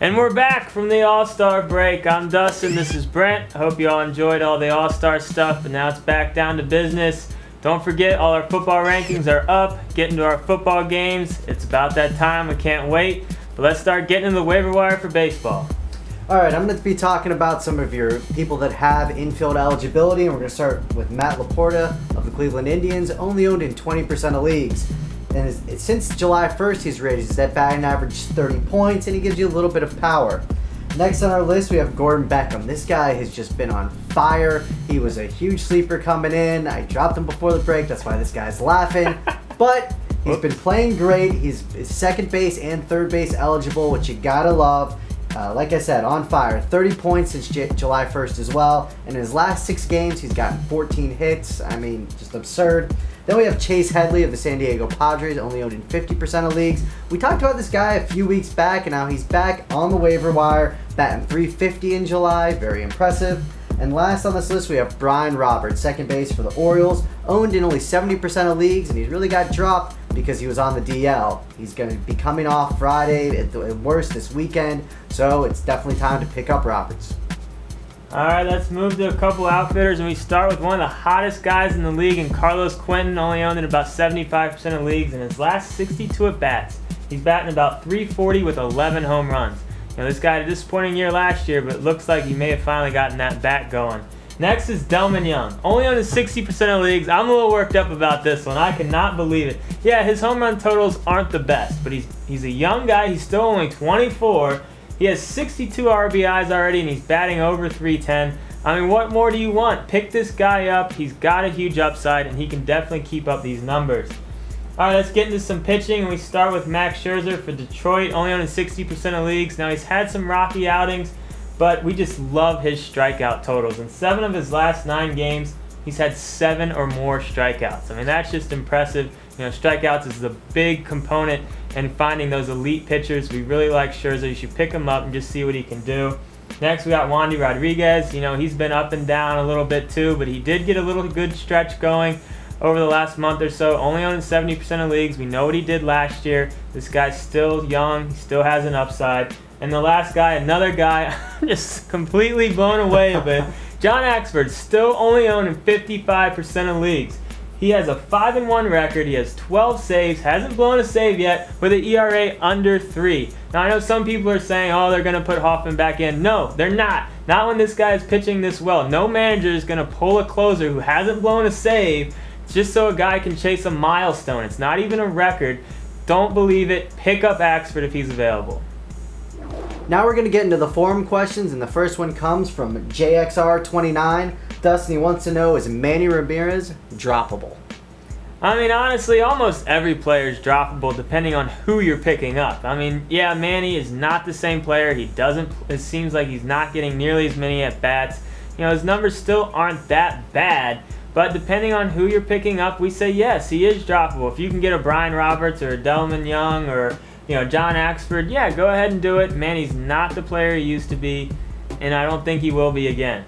And we're back from the All-Star break. I'm Dustin, this is Brent. I hope you all enjoyed all the All-Star stuff, but now it's back down to business. Don't forget, all our football rankings are up. Get into our football games. It's about that time, we can't wait. But let's start getting in the waiver wire for baseball. Alright, I'm going to be talking about some of your people that have infield eligibility, and we're going to start with Matt Laporta of the Cleveland Indians, only owned in 20% of leagues. And since July 1st, he's raised his net batting average 30 points, and he gives you a little bit of power. Next on our list, we have Gordon Beckham. This guy has just been on fire. He was a huge sleeper coming in. I dropped him before the break. That's why this guy's laughing. But he's been playing great. He's second base and third base eligible, which you gotta love. Like I said, on fire. 30 points since July 1st as well. And in his last 6 games, he's gotten 14 hits. I mean, just absurd. Then we have Chase Headley of the San Diego Padres, only owned in 50% of leagues. We talked about this guy a few weeks back, and now he's back on the waiver wire, batting .350 in July. Very impressive. And last on this list, we have Brian Roberts, second base for the Orioles, owned in only 70% of leagues, and he really got dropped because he was on the DL. He's going to be coming off Friday, at the worst this weekend, so it's definitely time to pick up Roberts. Alright, let's move to a couple outfitters, and we start with one of the hottest guys in the league, and Carlos Quentin, only owned in about 75% of leagues. In his last 62 at-bats, he's batting about .340 with 11 home runs. You know, this guy had a disappointing year last year, but it looks like he may have finally gotten that bat going. Next is Delman Young, only owned in 60% of leagues. I'm a little worked up about this one. I cannot believe it. Yeah, his home run totals aren't the best, but he's a young guy. He's still only 24. He has 62 RBIs already, and he's batting over .310. I mean, what more do you want? Pick this guy up. He's got a huge upside, and he can definitely keep up these numbers. All right, let's get into some pitching, and we start with Max Scherzer for Detroit, only owned in 60% of leagues. Now, he's had some rocky outings, but we just love his strikeout totals. In 7 of his last 9 games, he's had 7 or more strikeouts. I mean, that's just impressive. You know, strikeouts is the big component in finding those elite pitchers. We really like Scherzer. You should pick him up and just see what he can do. Next, we got Wandy Rodriguez. You know, he's been up and down a little bit too, but he did get a little good stretch going over the last month or so. Only owned in 70% of leagues. We know what he did last year. This guy's still young. He still has an upside. And the last guy, another guy, I'm just completely blown away a bit. John Axford, still only owned in 55% of leagues. He has a 5-1 record. He has 12 saves. Hasn't blown a save yet with an ERA under 3. Now, I know some people are saying, oh, they're going to put Hoffman back in. No, they're not. Not when this guy is pitching this well. No manager is going to pull a closer who hasn't blown a save just so a guy can chase a milestone. It's not even a record. Don't believe it. Pick up Axford if he's available. Now we're going to get into the forum questions, and the first one comes from JXR29. Dustin, he wants to know, is Manny Ramirez droppable? I mean, honestly, almost every player is droppable depending on who you're picking up. I mean, yeah, Manny is not the same player. It seems like he's not getting nearly as many at-bats. You know, his numbers still aren't that bad, but depending on who you're picking up, we say yes, he is droppable. If you can get a Brian Roberts or a Delman Young or, you know, John Axford, yeah, go ahead and do it. Manny's not the player he used to be, and I don't think he will be again.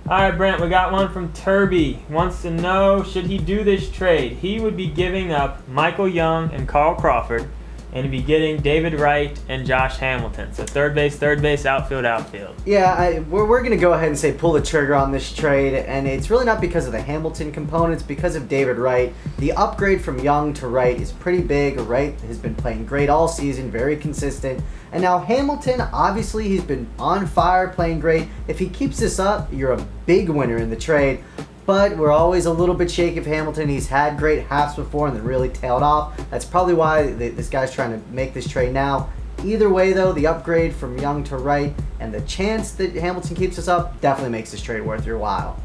All right, Brent, we got one from Turby. Wants to know, should he do this trade? He would be giving up Michael Young and Carl Crawford, and he'd be getting David Wright and Josh Hamilton. So third base, outfield. Yeah, we're going to go ahead and say pull the trigger on this trade, and it's really not because of the Hamilton component. It's because of David Wright. The upgrade from Young to Wright is pretty big. Wright has been playing great all season, very consistent. And now Hamilton, obviously, he's been on fire, playing great. If he keeps this up, you're a big winner in the trade. But we're always a little bit shaky of Hamilton. He's had great halves before and then really tailed off. That's probably why this guy's trying to make this trade now. Either way, though, the upgrade from Young to Wright and the chance that Hamilton keeps us up definitely makes this trade worth your while.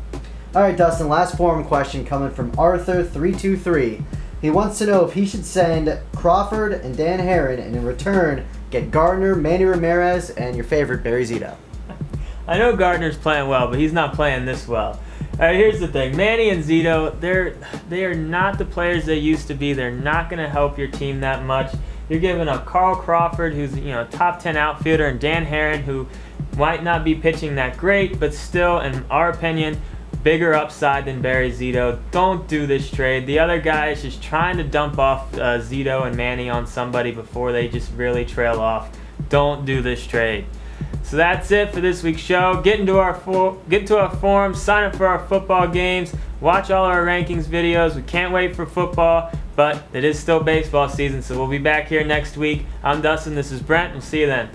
All right, Dustin, last forum question coming from Arthur323. He wants to know if he should send Crawford and Dan Herron, and in return, get Gardner, Manny Ramirez, and your favorite, Barry Zito. I know Gardner's playing well, but he's not playing this well. All right, here's the thing. Manny and Zito, they are not the players they used to be. They're not going to help your team that much. You're giving up Carl Crawford, who's, you know, top 10 outfielder, and Dan Herron, who might not be pitching that great, but still, in our opinion, bigger upside than Barry Zito. Don't do this trade. The other guy is just trying to dump off Zito and Manny on somebody before they just really trail off. don't do this trade. So that's it for this week's show. Get to our forum, sign up for our football games, watch all our rankings videos. We can't wait for football, but it is still baseball season, so we'll be back here next week. I'm Dustin, this is Brent, we'll see you then.